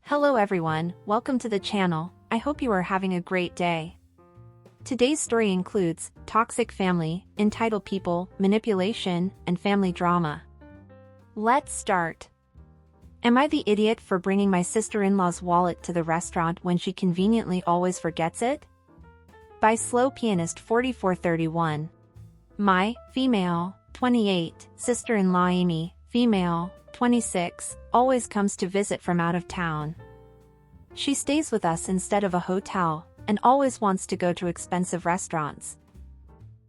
Hello everyone, welcome to the channel. I hope you are having a great day. Today's story includes toxic family, entitled people, manipulation, and family drama. Let's start. Am I the idiot for bringing my sister-in-law's wallet to the restaurant when she conveniently always forgets it? By Slow Pianist 4431. My, female, 28, sister-in-law Amy, female, 26, always comes to visit from out of town. She stays with us instead of a hotel, and always wants to go to expensive restaurants.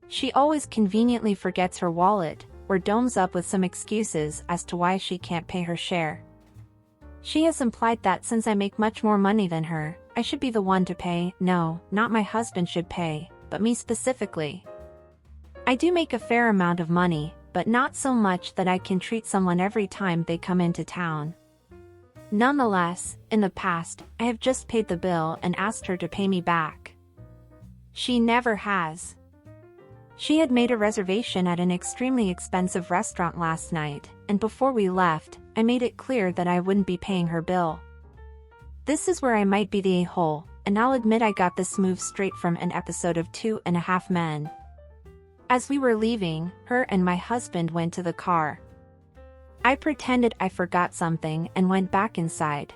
She always conveniently forgets her wallet, or domes up with some excuses as to why she can't pay her share. She has implied that since I make much more money than her, I should be the one to pay. No, not my husband should pay, but me specifically. I do make a fair amount of money, but not so much that I can treat someone every time they come into town. Nonetheless, in the past, I have just paid the bill and asked her to pay me back. She never has. She had made a reservation at an extremely expensive restaurant last night, and before we left, I made it clear that I wouldn't be paying her bill. This is where I might be the a-hole, and I'll admit I got this move straight from an episode of 2.5 Men. As we were leaving, her and my husband went to the car. I pretended I forgot something and went back inside.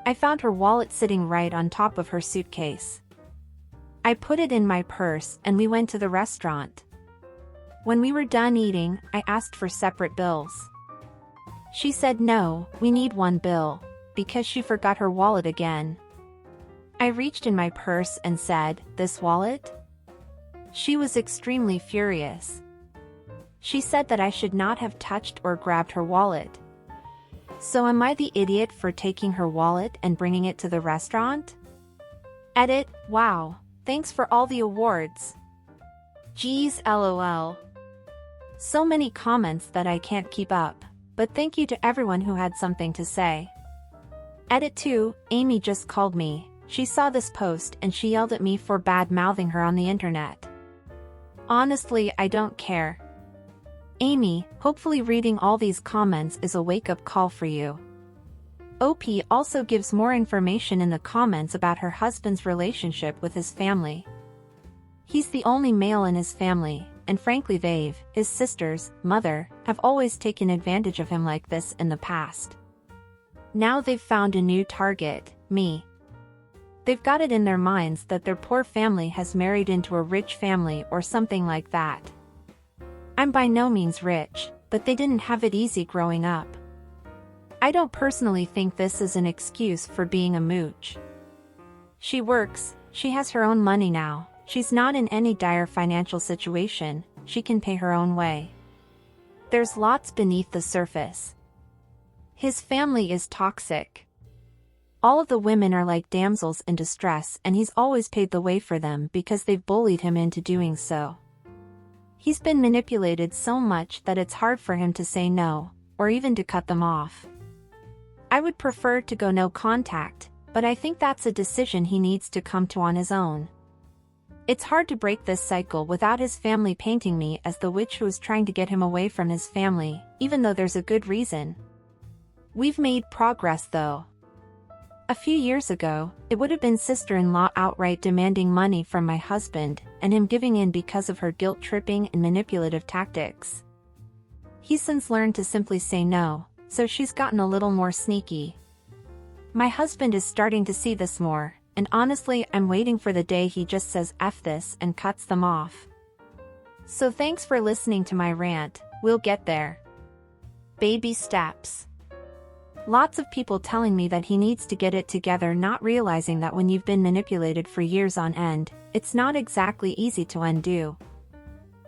I found her wallet sitting right on top of her suitcase. I put it in my purse and we went to the restaurant. When we were done eating, I asked for separate bills. She said no, we need one bill, because she forgot her wallet again. I reached in my purse and said, "This wallet?" She was extremely furious. She said that I should not have touched or grabbed her wallet. So am I the idiot for taking her wallet and bringing it to the restaurant? Edit, wow, thanks for all the awards. Geez, lol. So many comments that I can't keep up, but thank you to everyone who had something to say. Edit 2, Amy just called me. She saw this post and she yelled at me for bad-mouthing her on the internet. Honestly, I don't care. Amy, hopefully reading all these comments is a wake-up call for you. OP also gives more information in the comments about her husband's relationship with his family. He's the only male in his family, and frankly his sisters, mother, have always taken advantage of him like this in the past. Now they've found a new target, me. They've got it in their minds that their poor family has married into a rich family or something like that. I'm by no means rich, but they didn't have it easy growing up. I don't personally think this is an excuse for being a mooch. She works, she has her own money now, she's not in any dire financial situation, she can pay her own way. There's lots beneath the surface. His family is toxic. All of the women are like damsels in distress and he's always paid the way for them because they've bullied him into doing so. He's been manipulated so much that it's hard for him to say no, or even to cut them off. I would prefer to go no contact, but I think that's a decision he needs to come to on his own. It's hard to break this cycle without his family painting me as the witch who is trying to get him away from his family, even though there's a good reason. We've made progress though. A few years ago, it would have been sister-in-law outright demanding money from my husband, and him giving in because of her guilt-tripping and manipulative tactics. He's since learned to simply say no, so she's gotten a little more sneaky. My husband is starting to see this more, and honestly I'm waiting for the day he just says F this and cuts them off. So thanks for listening to my rant, we'll get there. Baby steps. Lots of people telling me that he needs to get it together, not realizing that when you've been manipulated for years on end, it's not exactly easy to undo.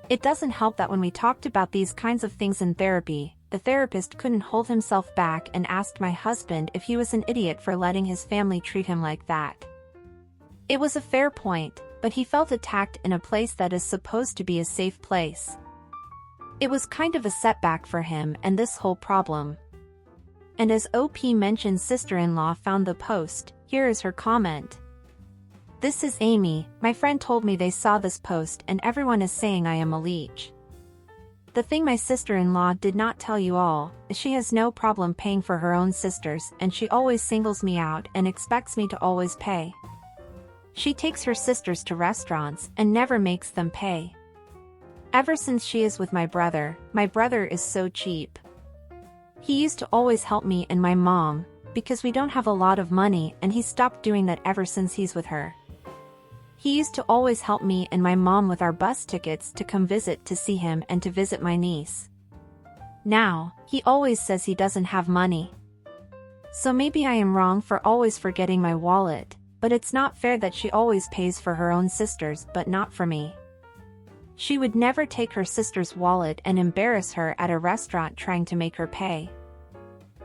It doesn't help that when we talked about these kinds of things in therapy, the therapist couldn't hold himself back and asked my husband if he was an idiot for letting his family treat him like that. It was a fair point, but he felt attacked in a place that is supposed to be a safe place. It was kind of a setback for him and this whole problem. And as OP mentioned, sister-in-law found the post, here is her comment. This is Amy, my friend told me they saw this post and everyone is saying I am a leech. The thing my sister-in-law did not tell you all is she has no problem paying for her own sisters, and she always singles me out and expects me to always pay. She takes her sisters to restaurants and never makes them pay. Ever since she is with my brother is so cheap. He used to always help me and my mom, because we don't have a lot of money, and he stopped doing that ever since he's with her. He used to always help me and my mom with our bus tickets to come visit to see him and to visit my niece. Now, he always says he doesn't have money. So maybe I am wrong for always forgetting my wallet, but it's not fair that she always pays for her own sisters but not for me. She would never take her sister's wallet and embarrass her at a restaurant trying to make her pay.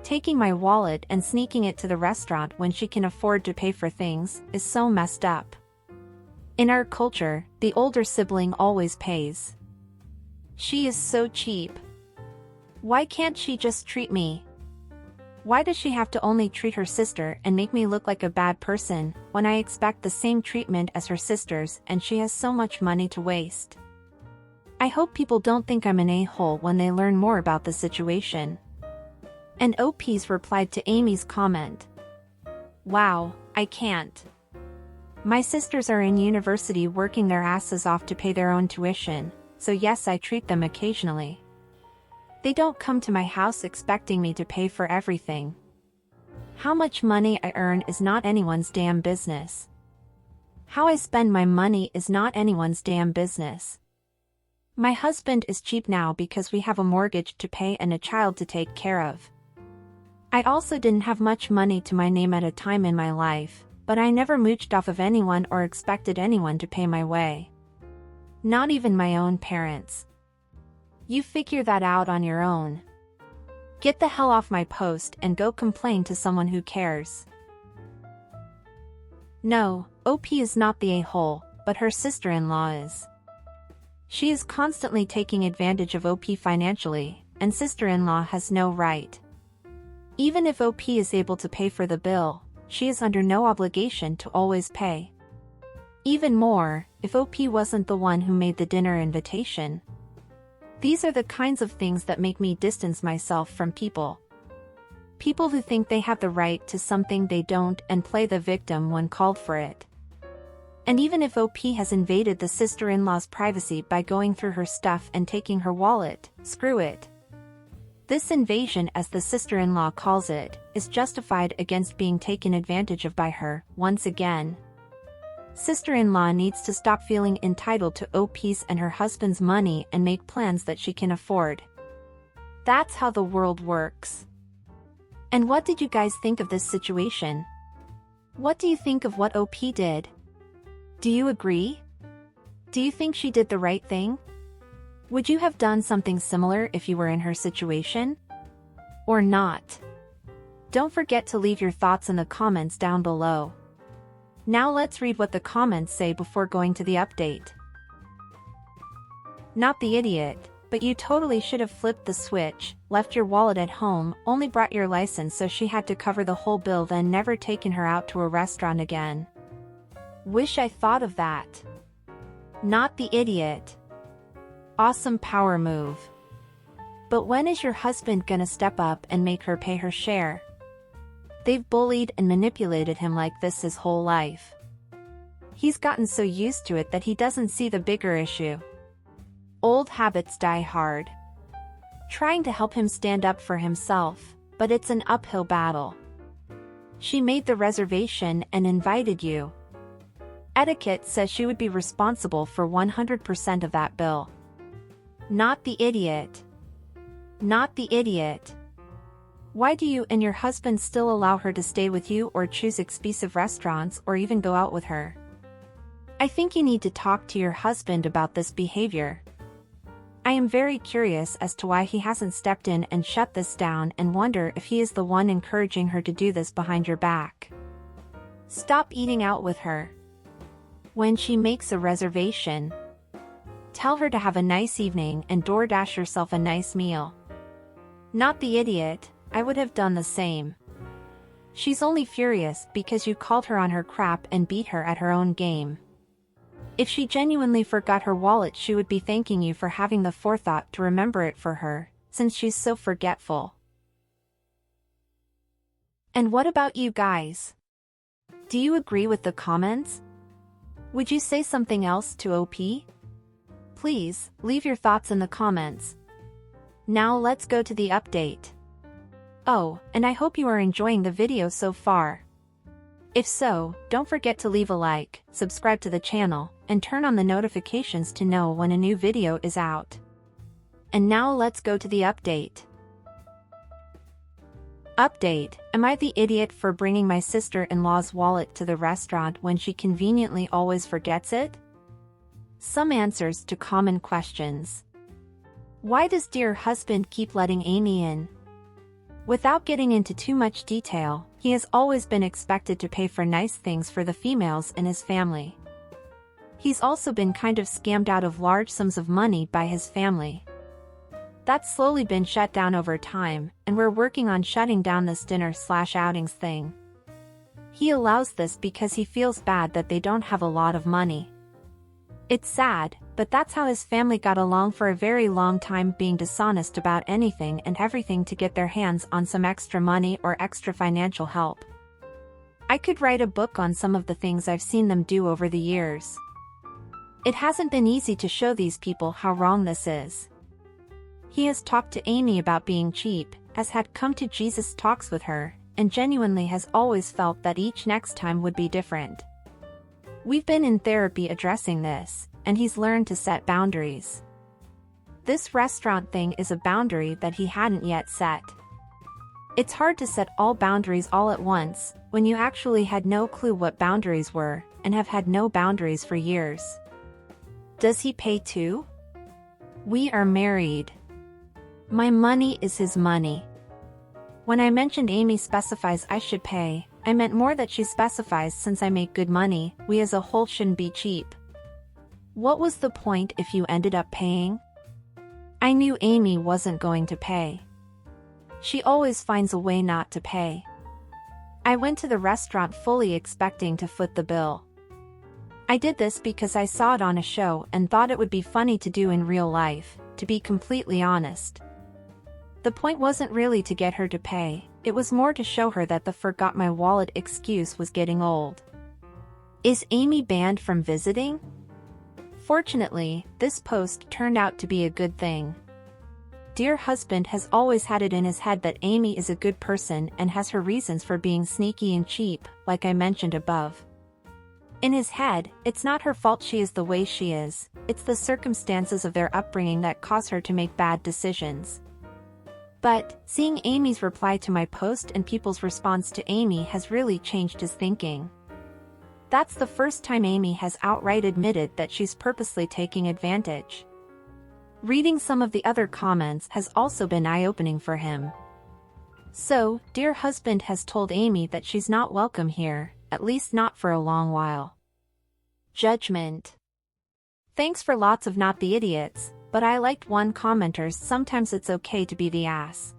Taking my wallet and sneaking it to the restaurant when she can afford to pay for things is so messed up. In our culture, the older sibling always pays. She is so cheap. Why can't she just treat me? Why does she have to only treat her sister and make me look like a bad person when I expect the same treatment as her sisters and she has so much money to waste? I hope people don't think I'm an a-hole when they learn more about the situation. And OP's replied to Amy's comment. Wow, I can't. My sisters are in university working their asses off to pay their own tuition, so yes, I treat them occasionally. They don't come to my house expecting me to pay for everything. How much money I earn is not anyone's damn business. How I spend my money is not anyone's damn business. My husband is cheap now because we have a mortgage to pay and a child to take care of. I also didn't have much money to my name at a time in my life, but I never mooched off of anyone or expected anyone to pay my way. Not even my own parents. You figure that out on your own. Get the hell off my post and go complain to someone who cares. No, OP is not the a-hole, but her sister-in-law is. She is constantly taking advantage of OP financially, and sister-in-law has no right. Even if OP is able to pay for the bill, she is under no obligation to always pay. Even more, if OP wasn't the one who made the dinner invitation. These are the kinds of things that make me distance myself from people. People who think they have the right to something they don't and play the victim when called for it. And even if OP has invaded the sister-in-law's privacy by going through her stuff and taking her wallet, screw it. This invasion, as the sister-in-law calls it, is justified against being taken advantage of by her, once again. Sister-in-law needs to stop feeling entitled to OP's and her husband's money and make plans that she can afford. That's how the world works. And what did you guys think of this situation? What do you think of what OP did? Do you agree? Do you think she did the right thing? Would you have done something similar if you were in her situation? Or not? Don't forget to leave your thoughts in the comments down below. Now let's read what the comments say before going to the update. Not the idiot, but you totally should have flipped the switch, left your wallet at home, only brought your license so she had to cover the whole bill, then never taken her out to a restaurant again. Wish I thought of that. Not the idiot. Awesome power move. But when is your husband gonna step up and make her pay her share? They've bullied and manipulated him like this his whole life. He's gotten so used to it that he doesn't see the bigger issue. Old habits die hard. Trying to help him stand up for himself, but it's an uphill battle. She made the reservation and invited you. Etiquette says she would be responsible for 100% of that bill. Not the idiot. Not the idiot. Why do you and your husband still allow her to stay with you or choose expensive restaurants or even go out with her? I think you need to talk to your husband about this behavior. I am very curious as to why he hasn't stepped in and shut this down, and wonder if he is the one encouraging her to do this behind your back. Stop eating out with her. When she makes a reservation, tell her to have a nice evening and DoorDash yourself a nice meal. Not the idiot, I would have done the same. She's only furious because you called her on her crap and beat her at her own game. If she genuinely forgot her wallet, she would be thanking you for having the forethought to remember it for her, since she's so forgetful. And what about you guys? Do you agree with the comments? Would you say something else to OP? Please, leave your thoughts in the comments. Now let's go to the update. Oh, and I hope you are enjoying the video so far. If so, don't forget to leave a like, subscribe to the channel, and turn on the notifications to know when a new video is out. And now let's go to the update. Update: Am I the idiot for bringing my sister-in-law's wallet to the restaurant when she conveniently always forgets it? Some answers to common questions. Why does dear husband keep letting Amy in? Without getting into too much detail, he has always been expected to pay for nice things for the females in his family. He's also been kind of scammed out of large sums of money by his family. That's slowly been shut down over time, and we're working on shutting down this dinner/outings thing. He allows this because he feels bad that they don't have a lot of money. It's sad, but that's how his family got along for a very long time, being dishonest about anything and everything to get their hands on some extra money or extra financial help. I could write a book on some of the things I've seen them do over the years. It hasn't been easy to show these people how wrong this is. He has talked to Amy about being cheap, has had come to Jesus talks with her, and genuinely has always felt that each next time would be different. We've been in therapy addressing this, and he's learned to set boundaries. This restaurant thing is a boundary that he hadn't yet set. It's hard to set all boundaries all at once, when you actually had no clue what boundaries were, and have had no boundaries for years. Does he pay too? We are married. My money is his money. When I mentioned Amy specifies I should pay, I meant more that she specifies since I make good money, we as a whole shouldn't be cheap. What was the point if you ended up paying? I knew Amy wasn't going to pay. She always finds a way not to pay. I went to the restaurant fully expecting to foot the bill. I did this because I saw it on a show and thought it would be funny to do in real life, to be completely honest. The point wasn't really to get her to pay, it was more to show her that the forgot my wallet excuse was getting old. Is Amy banned from visiting? Fortunately, this post turned out to be a good thing. Dear husband has always had it in his head that Amy is a good person and has her reasons for being sneaky and cheap, like I mentioned above. In his head, it's not her fault she is the way she is, it's the circumstances of their upbringing that cause her to make bad decisions. But, seeing Amy's reply to my post and people's response to Amy has really changed his thinking. That's the first time Amy has outright admitted that she's purposely taking advantage. Reading some of the other comments has also been eye-opening for him. So, dear husband has told Amy that she's not welcome here, at least not for a long while. Judgment. Thanks for lots of not the idiots. But I liked one commenter's sometimes it's okay to be the ass.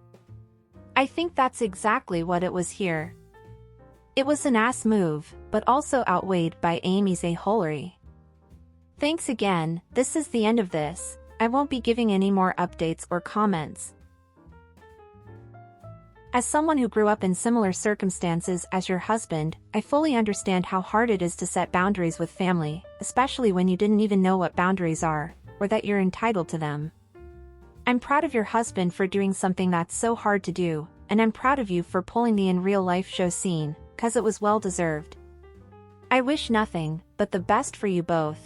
I think that's exactly what it was here. It was an ass move, but also outweighed by Amy's a-holery. Thanks again, this is the end of this, I won't be giving any more updates or comments. As someone who grew up in similar circumstances as your husband, I fully understand how hard it is to set boundaries with family, especially when you didn't even know what boundaries are, or that you're entitled to them. I'm proud of your husband for doing something that's so hard to do, and I'm proud of you for pulling the in real life show scene, cause it was well deserved. I wish nothing but the best for you both.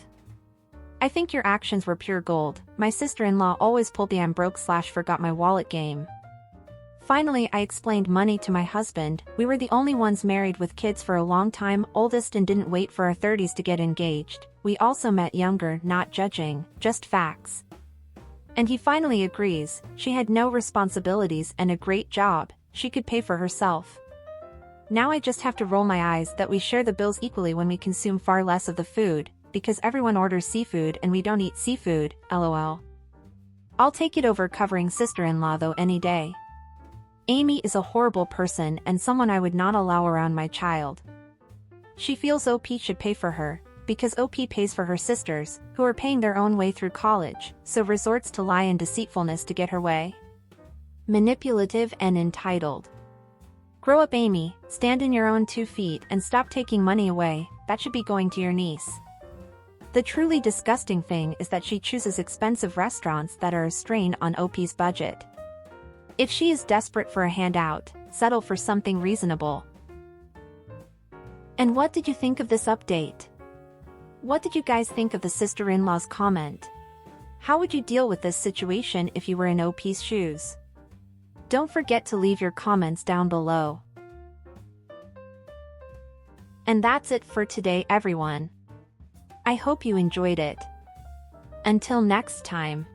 I think your actions were pure gold. My sister-in-law always pulled the I'm broke/forgot my wallet game. Finally, I explained money to my husband. We were the only ones married with kids for a long time, oldest, and didn't wait for our 30s to get engaged. We also met younger, not judging, just facts. And he finally agrees. She had no responsibilities and a great job, she could pay for herself. Now I just have to roll my eyes that we share the bills equally when we consume far less of the food, because everyone orders seafood and we don't eat seafood, lol. I'll take it over covering sister-in-law though any day. Amy is a horrible person and someone I would not allow around my child. She feels OP should pay for her, because OP pays for her sisters, who are paying their own way through college, so resorts to lie and deceitfulness to get her way. Manipulative and entitled. Grow up, Amy, stand in your own 2 feet and stop taking money away, that should be going to your niece. The truly disgusting thing is that she chooses expensive restaurants that are a strain on OP's budget. If she is desperate for a handout, settle for something reasonable. And what did you think of this update? What did you guys think of the sister-in-law's comment? How would you deal with this situation if you were in OP's shoes? Don't forget to leave your comments down below. And that's it for today, everyone. I hope you enjoyed it. Until next time.